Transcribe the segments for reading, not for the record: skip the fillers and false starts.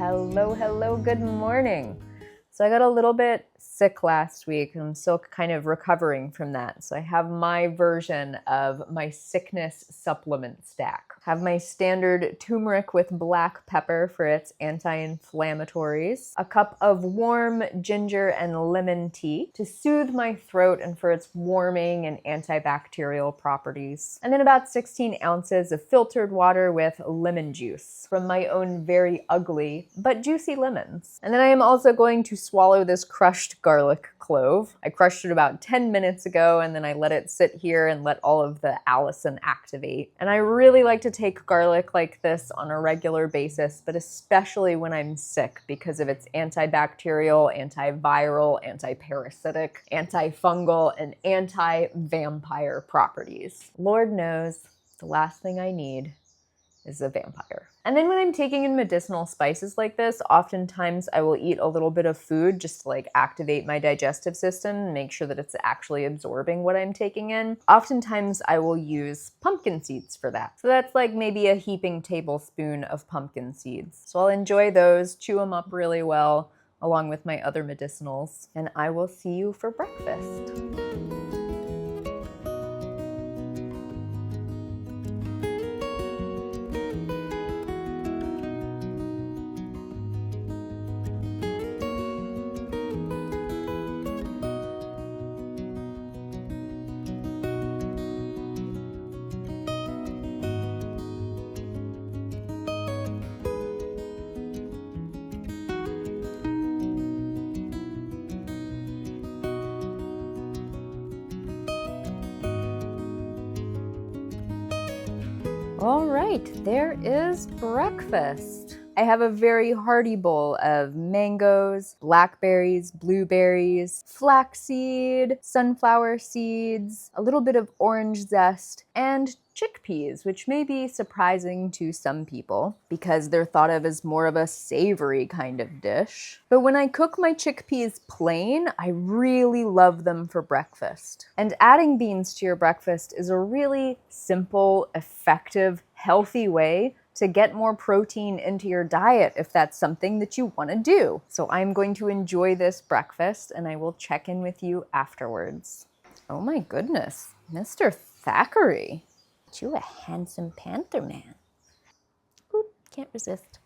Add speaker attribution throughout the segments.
Speaker 1: Hello, good morning. So I got a little bit sick last week and I'm still kind of recovering from that. So I have my version of my sickness supplement stack. I have my standard turmeric with black pepper for its anti-inflammatories, a cup of warm ginger and lemon tea to soothe my throat and for its warming and antibacterial properties, and then about 16 ounces of filtered water with lemon juice from my own very ugly but juicy lemons. And then I am also going to swallow this crushed garlic clove. I crushed it about 10 minutes ago and then I let it sit here and let all of the allicin activate. And I really like to take garlic like this on a regular basis, but especially when I'm sick because of its antibacterial, antiviral, antiparasitic, antifungal, and anti-vampire properties. Lord knows the last thing I need is a vampire. And then when I'm taking in medicinal spices like this, oftentimes I will eat a little bit of food just to like activate my digestive system and make sure that it's actually absorbing what I'm taking in. Oftentimes I will use pumpkin seeds for that. So that's like maybe a heaping tablespoon of pumpkin seeds. So I'll enjoy those, chew them up really well, along with my other medicinals, and I will see you for breakfast. All right, there is breakfast. I have a very hearty bowl of mangoes, blackberries, blueberries, flaxseed, sunflower seeds, a little bit of orange zest, and chickpeas, which may be surprising to some people because they're thought of as more of a savory kind of dish. But when I cook my chickpeas plain, I really love them for breakfast. And adding beans to your breakfast is a really simple, effective, healthy way to get more protein into your diet if that's something that you want to do. So I'm going to enjoy this breakfast and I will check in with you afterwards. Oh my goodness, Mr. Thackeray. You a handsome panther man. Oop, can't resist.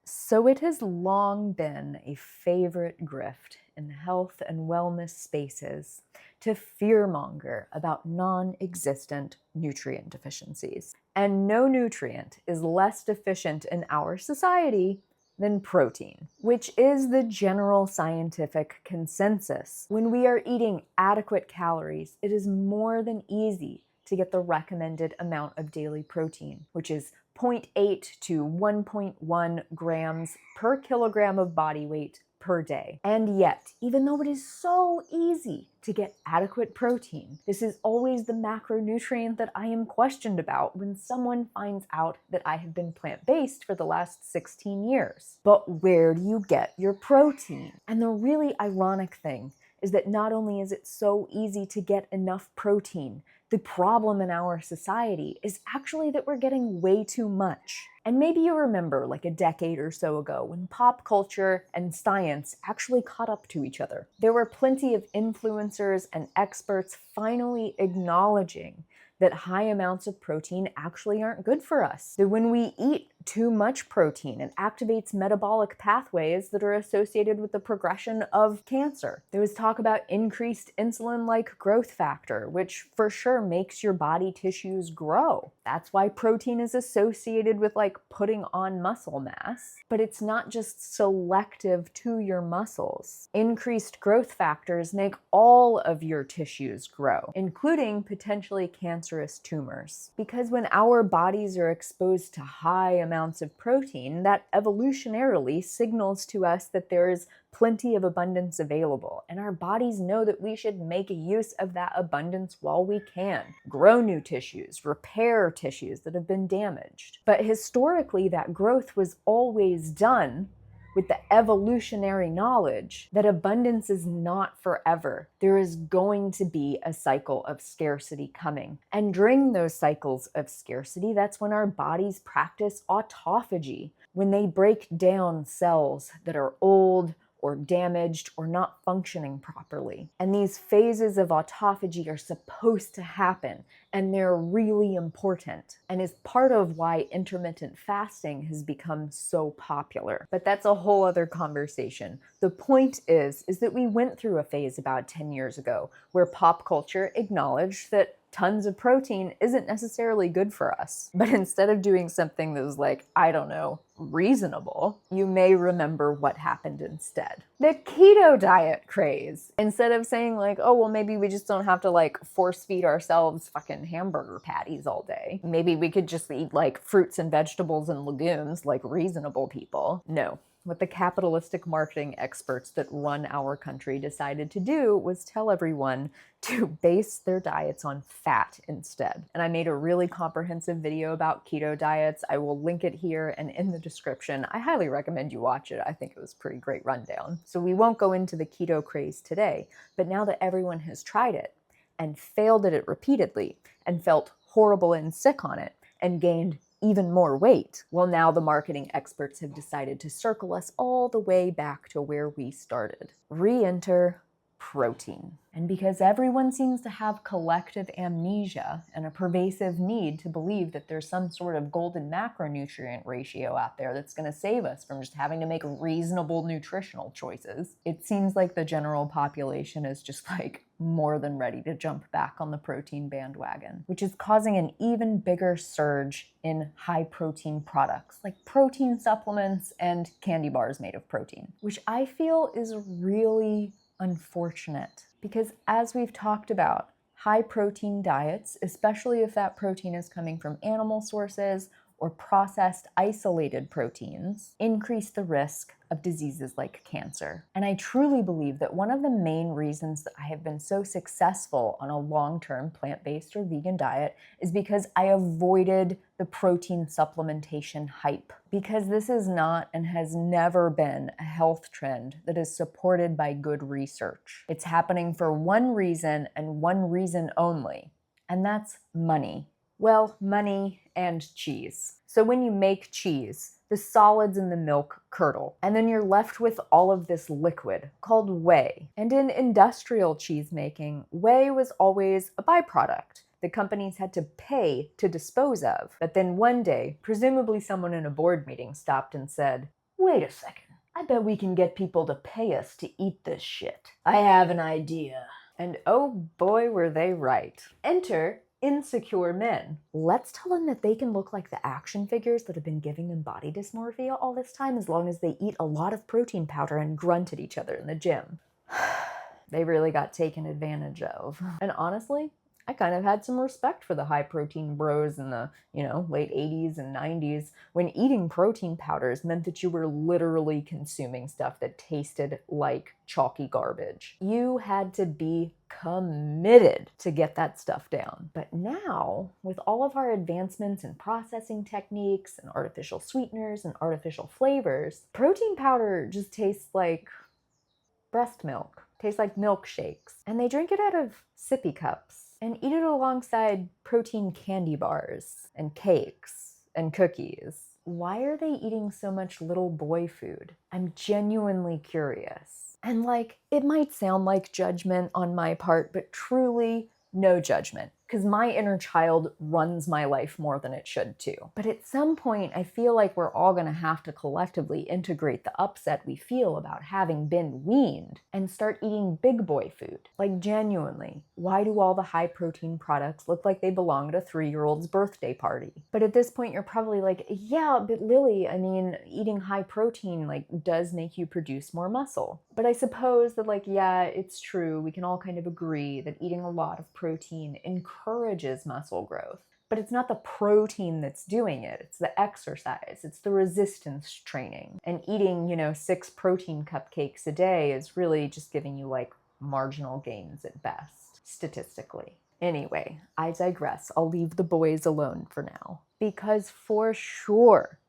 Speaker 1: So it has long been a favorite grift in the health and wellness spaces to fearmonger about non-existent nutrient deficiencies. And no nutrient is less deficient in our society than protein, which is the general scientific consensus. When we are eating adequate calories, it is more than easy to get the recommended amount of daily protein, which is 0.8 to 1.1 grams per kilogram of body weight per day. And yet, even though it is so easy to get adequate protein, this is always the macronutrient that I am questioned about when someone finds out that I have been plant-based for the last 16 years. But where do you get your protein? And the really ironic thing is that not only is it so easy to get enough protein, the problem in our society is actually that we're getting way too much. And maybe you remember like a decade or so ago when pop culture and science actually caught up to each other. There were plenty of influencers and experts finally acknowledging that high amounts of protein actually aren't good for us. That when we eat too much protein, it activates metabolic pathways that are associated with the progression of cancer. There was talk about increased insulin-like growth factor, which for sure makes your body tissues grow. That's why protein is associated with like putting on muscle mass, but it's not just selective to your muscles. Increased growth factors make all of your tissues grow, including potentially cancerous tumors. Because when our bodies are exposed to high amounts of protein, that evolutionarily signals to us that there is plenty of abundance available, and our bodies know that we should make use of that abundance while we can. Grow new tissues, repair tissues that have been damaged. But historically, that growth was always done with the evolutionary knowledge that abundance is not forever. There is going to be a cycle of scarcity coming. And during those cycles of scarcity, that's when our bodies practice autophagy, when they break down cells that are old or damaged or not functioning properly. And these phases of autophagy are supposed to happen, and they're really important, and is part of why intermittent fasting has become so popular. But that's a whole other conversation. The point is that we went through a phase about 10 years ago where pop culture acknowledged that tons of protein isn't necessarily good for us. But instead of doing something that was like, I don't know, reasonable, you may remember what happened instead. The keto diet craze. Instead of saying like, oh, well, maybe we just don't have to like force feed ourselves fucking hamburger patties all day. Maybe we could just eat like fruits and vegetables and legumes like reasonable people. No. What the capitalistic marketing experts that run our country decided to do was tell everyone to base their diets on fat instead. And I made a really comprehensive video about keto diets. I will link it here and in the description. I highly recommend you watch it. I think it was a pretty great rundown. So we won't go into the keto craze today, but now that everyone has tried it and failed at it repeatedly and felt horrible and sick on it and gained even more weight, well, now the marketing experts have decided to circle us all the way back to where we started. Re-enter protein. And because everyone seems to have collective amnesia and a pervasive need to believe that there's some sort of golden macronutrient ratio out there that's going to save us from just having to make reasonable nutritional choices, it seems like the general population is just like more than ready to jump back on the protein bandwagon, which is causing an even bigger surge in high protein products like protein supplements and candy bars made of protein, which I feel is really unfortunate. Because as we've talked about, high protein diets, especially if that protein is coming from animal sources or processed isolated proteins, increase the risk of diseases like cancer. And I truly believe that one of the main reasons that I have been so successful on a long-term plant-based or vegan diet is because I avoided the protein supplementation hype. Because this is not and has never been a health trend that is supported by good research. It's happening for one reason and one reason only, and that's money. Well, money and cheese. So when you make cheese, the solids in the milk curdle, and then you're left with all of this liquid called whey. And in industrial cheese making, whey was always a byproduct that companies had to pay to dispose of. But then one day, presumably someone in a board meeting stopped and said, wait a second, I bet we can get people to pay us to eat this shit. I have an idea. And oh boy, were they right. Enter insecure men. Let's tell them that they can look like the action figures that have been giving them body dysmorphia all this time as long as they eat a lot of protein powder and grunt at each other in the gym. They really got taken advantage of. And honestly, I kind of had some respect for the high protein bros in the, late 80s and 90s when eating protein powders meant that you were literally consuming stuff that tasted like chalky garbage. You had to be committed to get that stuff down. But now, with all of our advancements in processing techniques and artificial sweeteners and artificial flavors, protein powder just tastes like breast milk. Tastes like milkshakes. And they drink it out of sippy cups and eat it alongside protein candy bars and cakes and cookies. Why are they eating so much little boy food? I'm genuinely curious. And it might sound like judgment on my part, but truly no judgment. Because my inner child runs my life more than it should too. But at some point, I feel like we're all gonna have to collectively integrate the upset we feel about having been weaned and start eating big boy food. Like genuinely, why do all the high protein products look like they belong at a 3-year-old's birthday party? But at this point, you're probably like, yeah, but Lily, eating high protein does make you produce more muscle. But I suppose that yeah, it's true. We can all kind of agree that eating a lot of protein encourages muscle growth. But it's not the protein that's doing it. It's the exercise. It's the resistance training. And eating, 6 protein cupcakes a day is really just giving you marginal gains at best, statistically. Anyway, I digress. I'll leave the boys alone for now. Because for sure,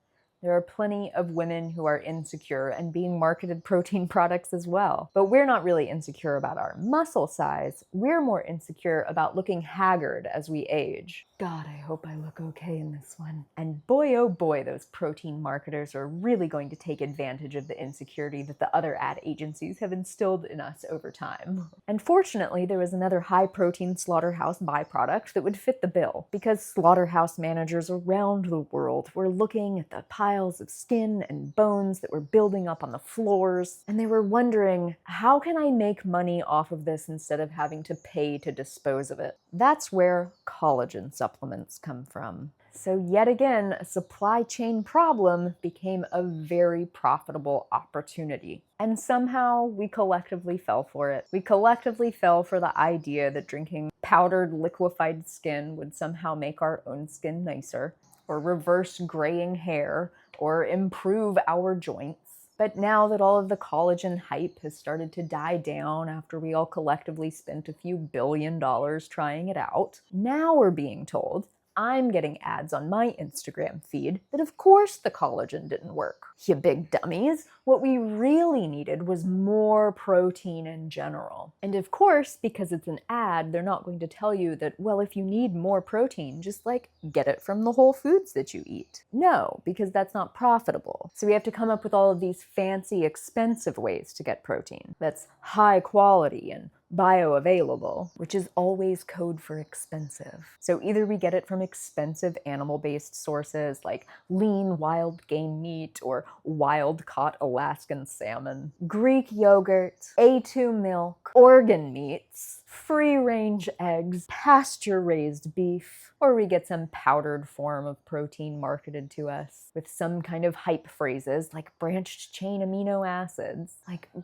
Speaker 1: There are plenty of women who are insecure and being marketed protein products as well. But we're not really insecure about our muscle size. We're more insecure about looking haggard as we age. God, I hope I look okay in this one. And boy, oh boy, those protein marketers are really going to take advantage of the insecurity that the other ad agencies have instilled in us over time. And fortunately, there was another high-protein slaughterhouse byproduct that would fit the bill, because slaughterhouse managers around the world were looking at the piles of skin and bones that were building up on the floors, and they were wondering, how can I make money off of this instead of having to pay to dispose of it? That's where collagen supplements come from. So yet again, a supply chain problem became a very profitable opportunity. And somehow we collectively fell for it. We collectively fell for the idea that drinking powdered liquefied skin would somehow make our own skin nicer, or reverse graying hair, or improve our joints. But now that all of the collagen hype has started to die down after we all collectively spent a few $1 billion trying it out, now we're being told, I'm getting ads on my Instagram feed that of course the collagen didn't work. You big dummies. What we really needed was more protein in general. And of course, because it's an ad, they're not going to tell you that, well, if you need more protein, just get it from the whole foods that you eat. No, because that's not profitable. So we have to come up with all of these fancy, expensive ways to get protein that's high quality and bioavailable, which is always code for expensive. So either we get it from expensive animal-based sources like lean wild game meat or wild-caught Alaskan salmon, Greek yogurt, A2 milk, organ meats, free-range eggs, pasture-raised beef, or we get some powdered form of protein marketed to us with some kind of hype phrases like branched chain amino acids.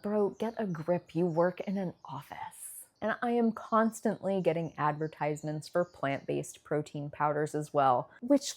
Speaker 1: Bro, get a grip, you work in an office. And I am constantly getting advertisements for plant-based protein powders as well, which,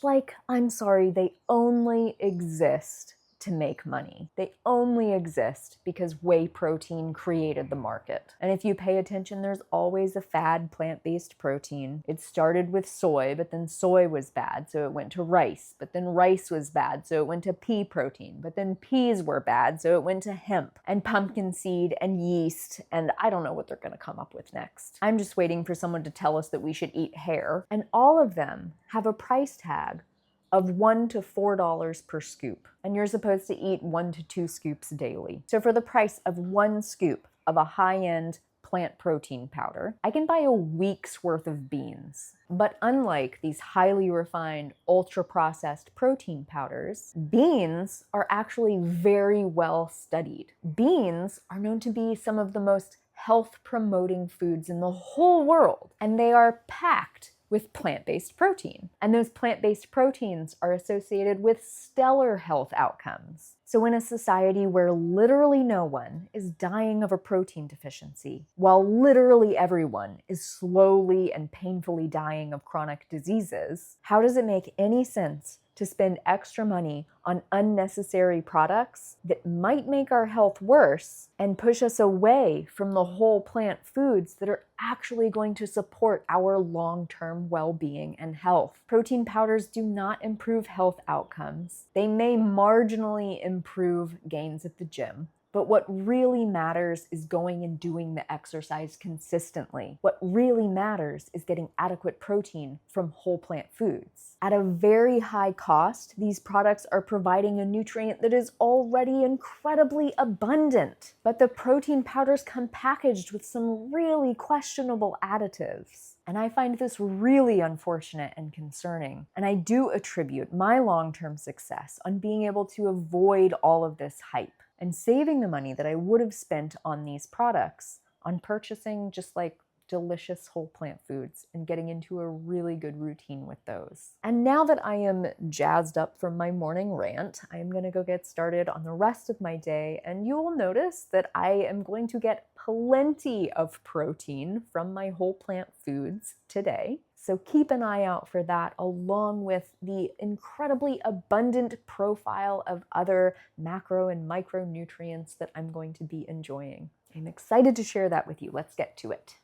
Speaker 1: I'm sorry, they only exist to make money. They only exist because whey protein created the market. And if you pay attention, there's always a fad plant-based protein. It started with soy, but then soy was bad, so it went to rice. But then rice was bad, so it went to pea protein. But then peas were bad, so it went to hemp and pumpkin seed and yeast, and I don't know what they're gonna come up with next. I'm just waiting for someone to tell us that we should eat hair, and all of them have a price tag of $1 to $4 per scoop. And you're supposed to eat 1 to 2 scoops daily. So for the price of 1 scoop of a high-end plant protein powder, I can buy a week's worth of beans. But unlike these highly refined, ultra-processed protein powders, beans are actually very well studied. Beans are known to be some of the most health-promoting foods in the whole world, and they are packed with plant-based protein. And those plant-based proteins are associated with stellar health outcomes. So in a society where literally no one is dying of a protein deficiency, while literally everyone is slowly and painfully dying of chronic diseases, how does it make any sense to spend extra money on unnecessary products that might make our health worse and push us away from the whole plant foods that are actually going to support our long-term well-being and health? Protein powders do not improve health outcomes. They may marginally improve gains at the gym, but what really matters is going and doing the exercise consistently. What really matters is getting adequate protein from whole plant foods. At a very high cost, these products are providing a nutrient that is already incredibly abundant. But the protein powders come packaged with some really questionable additives. And I find this really unfortunate and concerning. And I do attribute my long-term success on being able to avoid all of this hype and saving the money that I would have spent on these products on purchasing just delicious whole plant foods and getting into a really good routine with those. And now that I am jazzed up from my morning rant, I'm gonna go get started on the rest of my day, and you will notice that I am going to get plenty of protein from my whole plant foods today. So keep an eye out for that, along with the incredibly abundant profile of other macro and micronutrients that I'm going to be enjoying. I'm excited to share that with you. Let's get to it.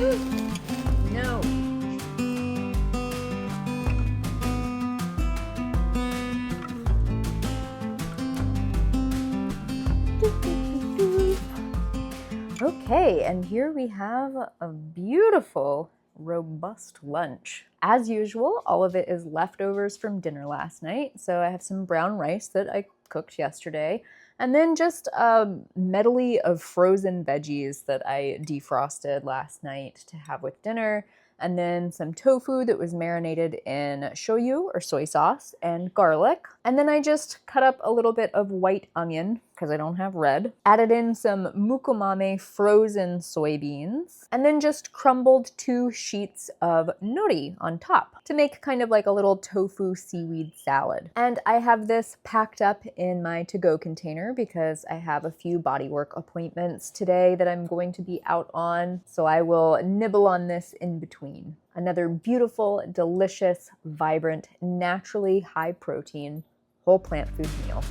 Speaker 1: No. Okay, and here we have a beautiful, robust lunch. As usual, all of it is leftovers from dinner last night. So I have some brown rice that I cooked yesterday, and then just a medley of frozen veggies that I defrosted last night to have with dinner, and then some tofu that was marinated in shoyu or soy sauce and garlic. And then I just cut up a little bit of white onion because I don't have red, added in some mukomame frozen soybeans, and then just crumbled 2 sheets of nori on top to make kind of like a little tofu seaweed salad. And I have this packed up in my to-go container because I have a few bodywork appointments today that I'm going to be out on, so I will nibble on this in between. Another beautiful, delicious, vibrant, naturally high protein, whole plant food meal.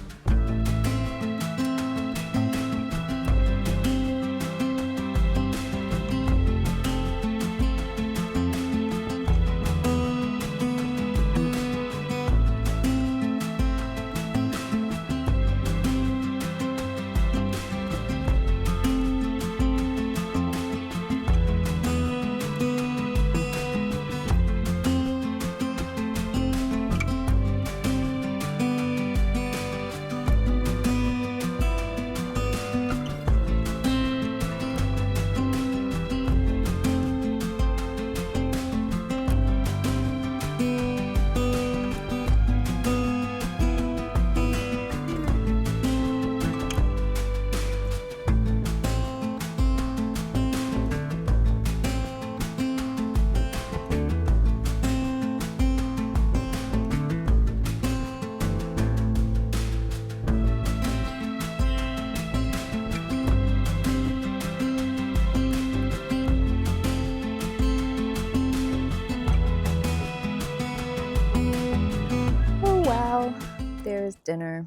Speaker 1: There's dinner.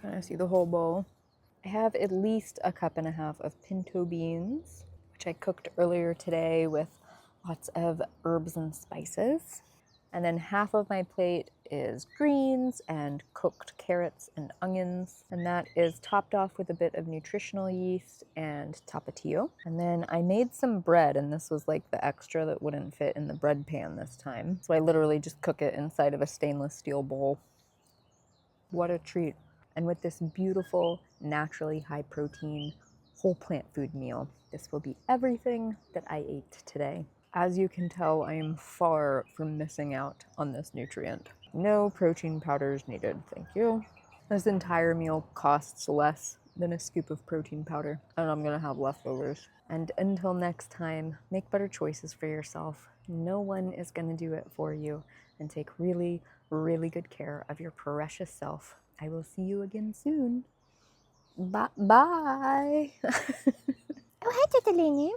Speaker 1: Can I see the whole bowl? I have at least a cup and a half of pinto beans, which I cooked earlier today with lots of herbs and spices. And then half of my plate is greens and cooked carrots and onions. And that is topped off with a bit of nutritional yeast and tapatio. And then I made some bread, and this was like the extra that wouldn't fit in the bread pan this time. So I literally just cook it inside of a stainless steel bowl. What a treat. And with this beautiful, naturally high protein, whole plant food meal, this will be everything that I ate today. As you can tell, I am far from missing out on this nutrient. No protein powders needed, thank you. This entire meal costs less than a scoop of protein powder, and I'm gonna have leftovers. And until next time, make better choices for yourself. No one is gonna do it for you, and take really, really good care of your precious self. I will see you again soon. Bye.
Speaker 2: Oh, hi, Tita Lenny.